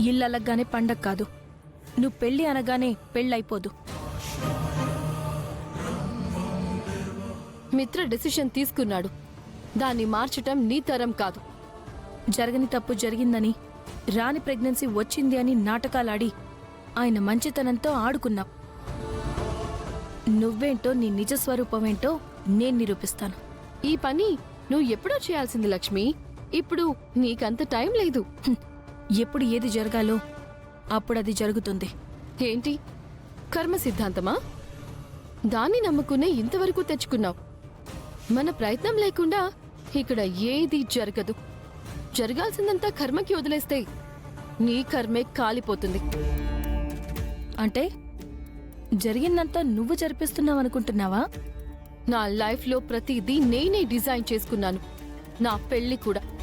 ఇల్లలగ్గానే పండగ కాదు. నువ్వు పెళ్ళి అనగానే పెళ్ళైపోదు. మిత్ర డెసిషన్ తీసుకున్నాడు. దాన్ని మార్చటం నీ తరం కాదు. జరగని తప్పు జరిగిందని, రాని ప్రెగ్నెన్సీ వచ్చింది అని నాటకాలాడి ఆయన మంచితనంతో ఆడుకున్నావు. నువ్వేంటో, నీ నిజస్వరూపమేంటో నేను నిరూపిస్తాను. ఈ పని నువ్వు ఎప్పుడో చేయాల్సింది లక్ష్మి. ఇప్పుడు నీకంత టైం లేదు. ఎప్పుడు ఏది జరగాలో అప్పుడది జరుగుతుంది. ఏంటి కర్మ సిద్ధాంతమా? దాన్ని నమ్ముకునే ఇంతవరకు తెచ్చుకున్నావు. మన ప్రయత్నం లేకుండా ఇక్కడ ఏది జరగదు. జరగాల్సిందంతా కర్మకి వదిలేస్తే నీ కర్మే కాలిపోతుంది. అంటే జరిగిందంతా నువ్వు జరిపిస్తున్నావనుకుంటున్నావా? నా లైఫ్లో ప్రతిదీ నేనే డిజైన్ చేసుకున్నాను. నా పెళ్లి కూడా.